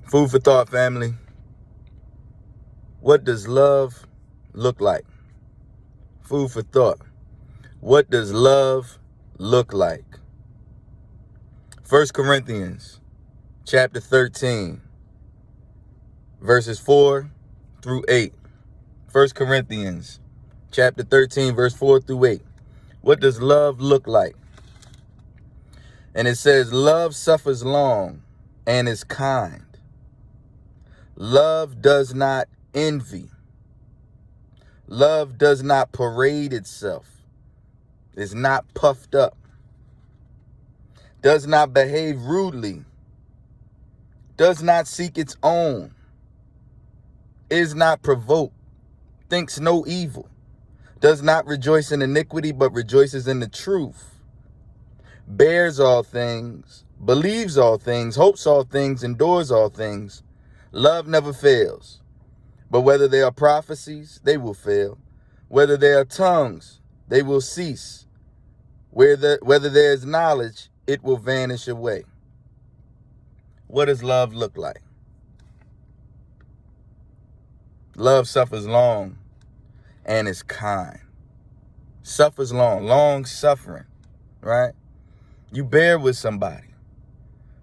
Food for thought, family. What does love look like? Food for thought. What does love look like? 1 Corinthians chapter 13, verses 4 through 8. 1 Corinthians chapter 13, verse 4 through 8. What does love look like? And it says, love suffers long and is kind. Love does not envy. Love does not parade itself, is not puffed up, does not behave rudely, does not seek its own, is not provoked, thinks no evil, does not rejoice in iniquity, but rejoices in the truth, bears all things, believes all things, hopes all things, endures all things. Love never fails. But whether they are prophecies, they will fail. Whether they are tongues, they will cease. Whether there is knowledge, it will vanish away. What does love look like? Love suffers long and is kind. Suffers long suffering, right? You bear with somebody,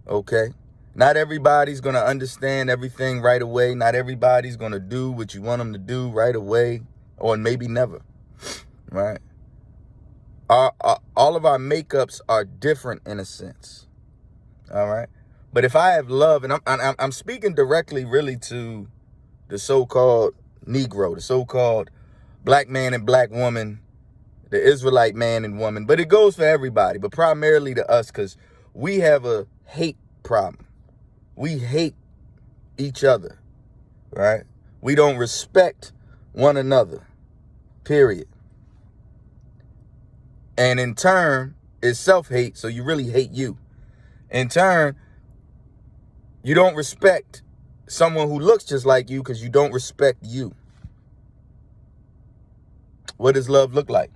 okay? Not everybody's going to understand everything right away. Not everybody's going to do what you want them to do right away, or maybe never, right? All of our makeups are different in a sense, all right? But if I have love, and I'm speaking directly really to the so-called Negro, the so-called black man and black woman, the Israelite man and woman, but it goes for everybody, but primarily to us, because we have a hate problem. We hate each other, right? We don't respect one another, period. And in turn, it's self-hate, so you really hate you. In turn, you don't respect someone who looks just like you because you don't respect you. What does love look like?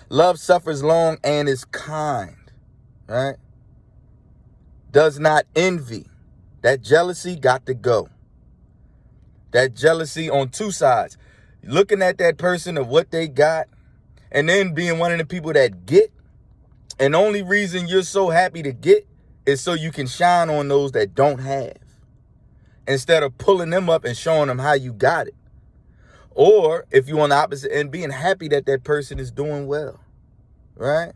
Love suffers long and is kind, right? Does not envy. That jealousy got to go. That jealousy on two sides. Looking at that person of what they got, and then being one of the people that get, and the only reason you're so happy to get is so you can shine on those that don't have, instead of pulling them up and showing them how you got it. Or if you're on the opposite end, being happy that that person is doing well, right?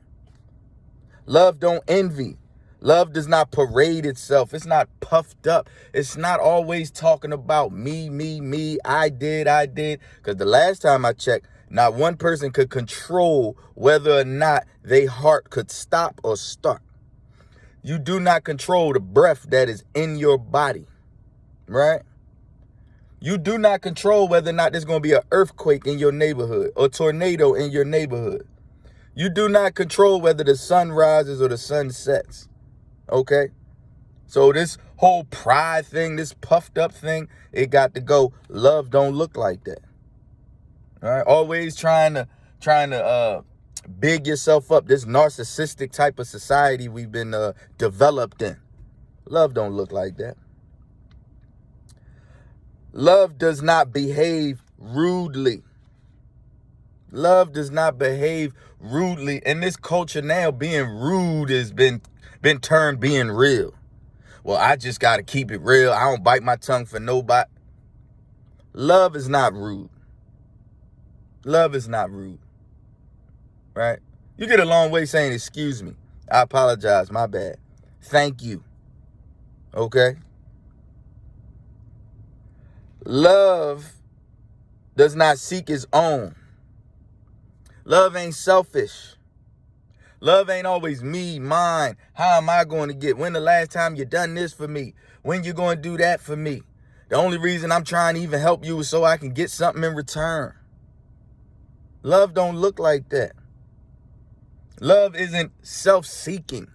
Love don't envy. Love does not parade itself. It's not puffed up. It's not always talking about me, I did. Because the last time I checked, not one person could control whether or not their heart could stop or start. You do not control the breath that is in your body, right? You do not control whether or not there's going to be an earthquake in your neighborhood or tornado in your neighborhood. You do not control whether the sun rises or the sun sets. Okay? So this whole pride thing, this puffed up thing, it got to go. Love don't look like that. All right? Always trying to big yourself up. This narcissistic type of society we've been developed in. Love don't look like that. Love does not behave rudely. Love does not behave rudely. In this culture now, being rude has been termed being real. Well, I just got to keep it real. I don't bite my tongue for nobody. Love is not rude. Love is not rude. Right? You get a long way saying, excuse me. I apologize. My bad. Thank you. Okay? Love does not seek its own. Love ain't selfish. Love ain't always me, mine. How am I going to get? When the last time you done this for me? When you going to do that for me? The only reason I'm trying to even help you is so I can get something in return. Love don't look like that. Love isn't self-seeking.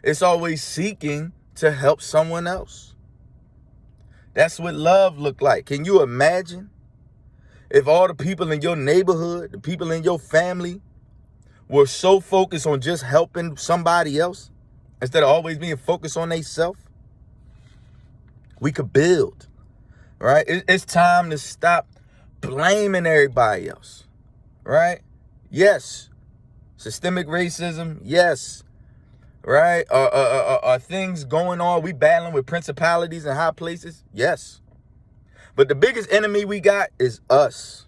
It's always seeking to help someone else. That's what love look like. Can you imagine if all the people in your neighborhood, the people in your family were so focused on just helping somebody else instead of always being focused on themselves? We could build, right? It's time to stop blaming everybody else, right? Yes. Systemic racism, yes. Right? Are things going on? We battling with principalities in high places? Yes. But the biggest enemy we got is us.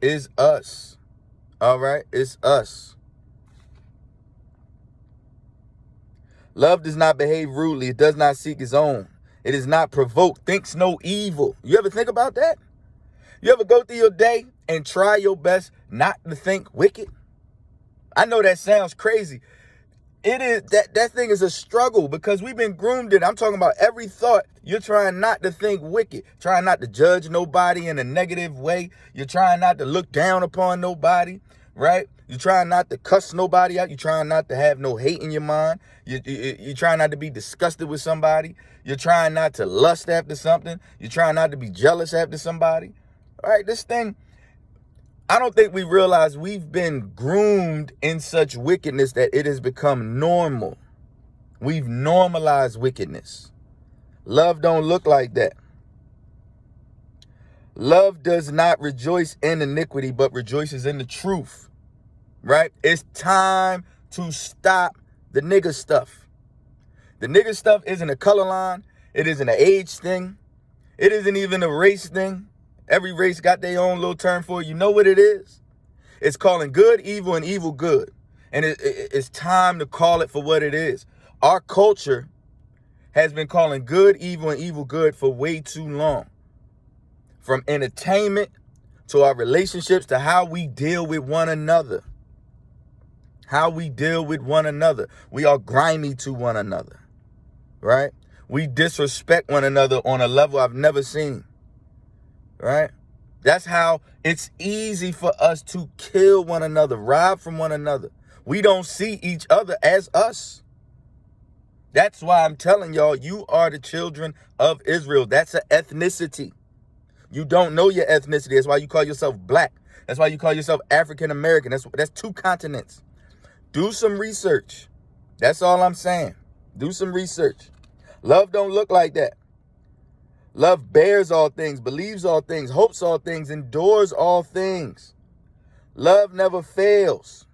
Is us. All right? It's us. Love does not behave rudely. It does not seek its own. It is not provoked. Thinks no evil. You ever think about that? You ever go through your day and try your best not to think wicked? I know that sounds crazy. It is that thing is a struggle because we've been groomed in. I'm talking about every thought. You're trying not to think wicked, trying not to judge nobody in a negative way. You're trying not to look down upon nobody, right? You're trying not to cuss nobody out. You're trying not to have no hate in your mind. You're trying not to be disgusted with somebody. You're trying not to lust after something. You're trying not to be jealous after somebody. All right, this thing, I don't think we realize we've been groomed in such wickedness that it has become normal. We've normalized wickedness. Love don't look like that. Love does not rejoice in iniquity, but rejoices in the truth. Right? It's time to stop the nigga stuff. The nigga stuff isn't a color line. It isn't an age thing. It isn't even a race thing. Every race got their own little term for it. You know what it is? It's calling good evil and evil good. And it's time to call it for what it is. Our culture has been calling good evil and evil good for way too long. From entertainment to our relationships to how we deal with one another. How we deal with one another. We are grimy to one another. Right? We disrespect one another on a level I've never seen. Right? That's how it's easy for us to kill one another, rob from one another. We don't see each other as us. That's why I'm telling y'all, you are the children of Israel. That's an ethnicity. You don't know your ethnicity. That's why you call yourself black. That's why you call yourself African American. That's two continents. Do some research. That's all I'm saying. Do some research. Love don't look like that. Love bears all things, believes all things, hopes all things, endures all things. Love never fails,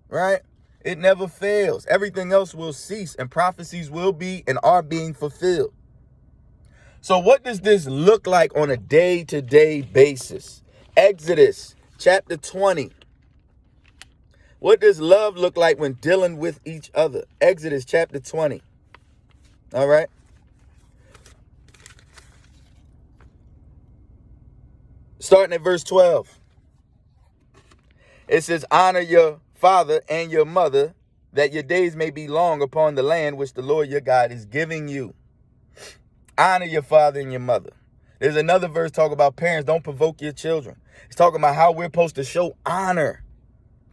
right? It never fails. Everything else will cease and prophecies will be and are being fulfilled. So what does this look like on a day-to-day basis? Exodus chapter 20. What does love look like when dealing with each other? Exodus chapter 20. All right. Starting at verse 12. It says, honor your father and your mother, that your days may be long upon the land which the Lord your God is giving you. Honor your father and your mother. There's another verse talking about parents, don't provoke your children. It's talking about how we're supposed to show honor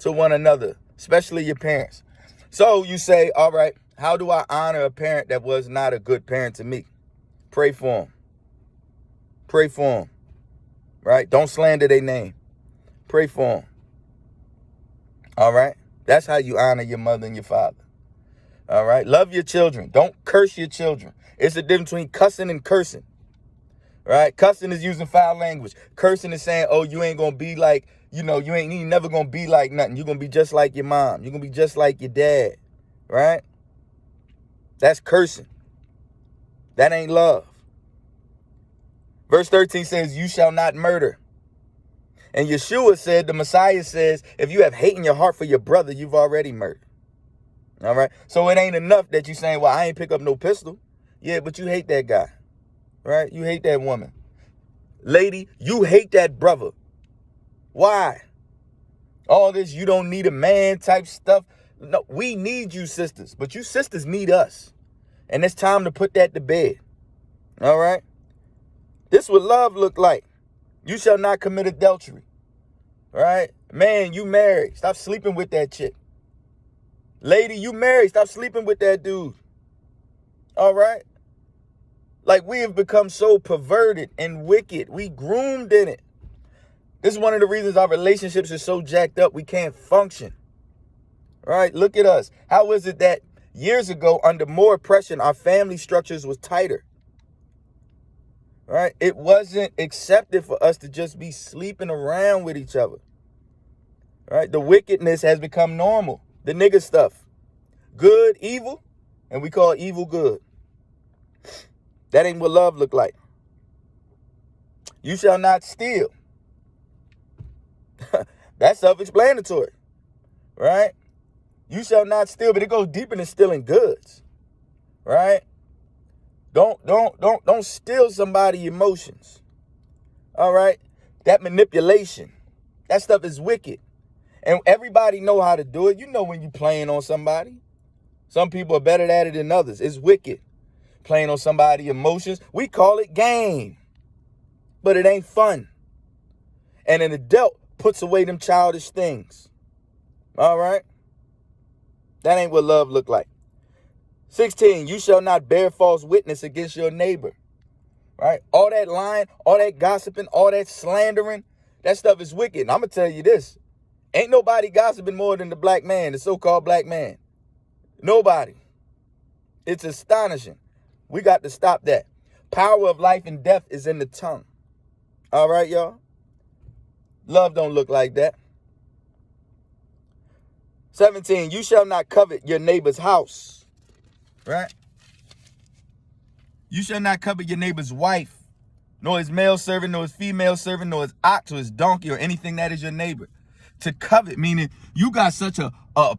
to one another, especially your parents. So you say, all right, how do I honor a parent that was not a good parent to me? Pray for them. Pray for them. Right? Don't slander their name. Pray for them. All right? That's how you honor your mother and your father. All right? Love your children. Don't curse your children. It's the difference between cussing and cursing. Right? Cussing is using foul language. Cursing is saying, oh, you ain't going to be like, you never going to be like nothing. You're going to be just like your mom. You're going to be just like your dad. Right? That's cursing. That ain't love. Verse 13 says, you shall not murder. And Yeshua said, the Messiah says, if you have hate in your heart for your brother, you've already murdered. All right. So it ain't enough that you saying, well, I ain't pick up no pistol. Yeah, but you hate that guy. Right? You hate that woman. Lady, you hate that brother. Why? All this, you don't need a man type stuff. No, we need you sisters, but you sisters need us. And it's time to put that to bed. All right. This is what love look like. You shall not commit adultery. Right? Man, you married. Stop sleeping with that chick. Lady, you married. Stop sleeping with that dude. All right? Like, we have become so perverted and wicked. We groomed in it. This is one of the reasons our relationships are so jacked up. We can't function. Right? Look at us. How is it that years ago, under more oppression, our family structures was tighter? right? It wasn't accepted for us to just be sleeping around with each other, right? The wickedness has become normal. The nigga stuff. Good, evil, and we call evil good. That ain't what love look like. You shall not steal. That's self-explanatory, right? You shall not steal, but it goes deeper than stealing goods, right? Don't steal somebody's emotions. All right? That manipulation. That stuff is wicked. And everybody know how to do it. You know when you playing on somebody. Some people are better at it than others. It's wicked. Playing on somebody's emotions. We call it game. But it ain't fun. And an adult puts away them childish things. All right? That ain't what love look like. 16, you shall not bear false witness against your neighbor. Right? All that lying, all that gossiping, all that slandering, that stuff is wicked. And I'm going to tell you this. Ain't nobody gossiping more than the black man, the so-called black man. Nobody. It's astonishing. We got to stop that. Power of life and death is in the tongue. All right, y'all? Love don't look like that. 17, you shall not covet your neighbor's house. Right? You shall not covet your neighbor's wife, nor his male servant, nor his female servant, nor his ox, or his donkey, or anything that is your neighbor. To covet, meaning you got such a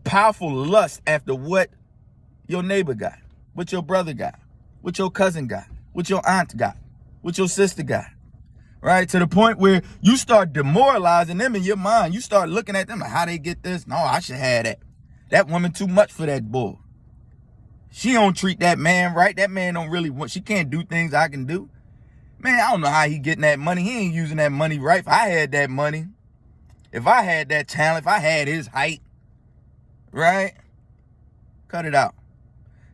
powerful lust after what your neighbor got, what your brother got, what your cousin got, what your aunt got, what your sister got. Right? To the point where you start demoralizing them in your mind. You start looking at them like, how they get this? No, I should have that. That woman too much for that bull. She don't treat that man right. That man don't really want, she can't do things I can do. Man, I don't know how he getting that money. He ain't using that money right. If I had that money, if I had that talent, if I had his height, right? Cut it out.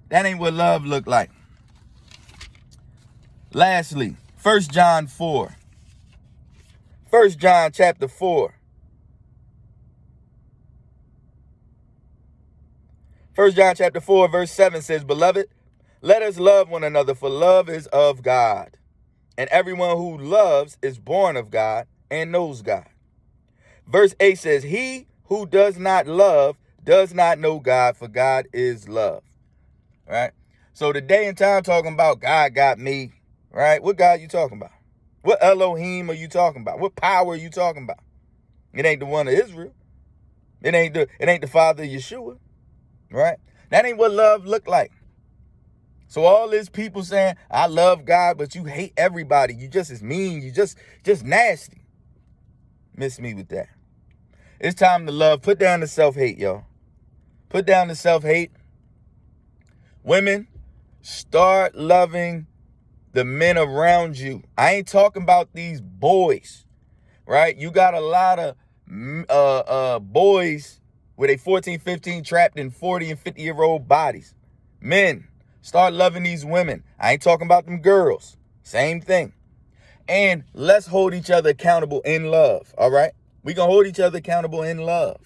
That ain't what love look like. Lastly, 1 John 4. 1 John chapter 4. 1 John chapter 4, verse 7 says, Beloved, let us love one another, for love is of God. And everyone who loves is born of God and knows God. Verse 8 says, He who does not love does not know God, for God is love. Right? So the day and time talking about God got me, right? What God you talking about? What Elohim are you talking about? What power are you talking about? It ain't the one of Israel. It ain't the father of Yeshua. Right? That ain't what love look like. So all these people saying, I love God, but you hate everybody. You just as mean. You just nasty. Miss me with that. It's time to love. Put down the self-hate, y'all. Put down the self-hate. Women, start loving the men around you. I ain't talking about these boys, right? You got a lot of boys with a 14, 15 trapped in 40 and 50-year-old bodies. Men, start loving these women. I ain't talking about them girls. Same thing. And let's hold each other accountable in love, all right? We gonna hold each other accountable in love.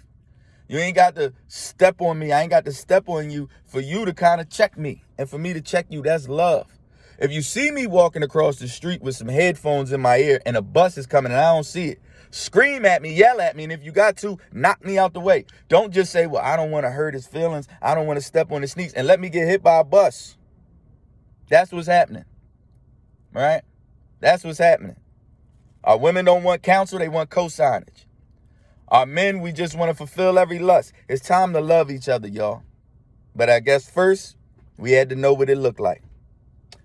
You ain't got to step on me. I ain't got to step on you for you to kind of check me. And for me to check you, that's love. If you see me walking across the street with some headphones in my ear and a bus is coming and I don't see it, scream at me, yell at me, and if you got to, knock me out the way. Don't just say, well, I don't want to hurt his feelings. I don't want to step on his sneaks and let me get hit by a bus. That's what's happening, right? That's what's happening. Our women don't want counsel. They want co-signage. Our men, we just want to fulfill every lust. It's time to love each other, y'all. But I guess first, we had to know what it looked like.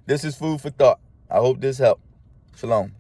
This is food for thought. I hope this helped. Shalom.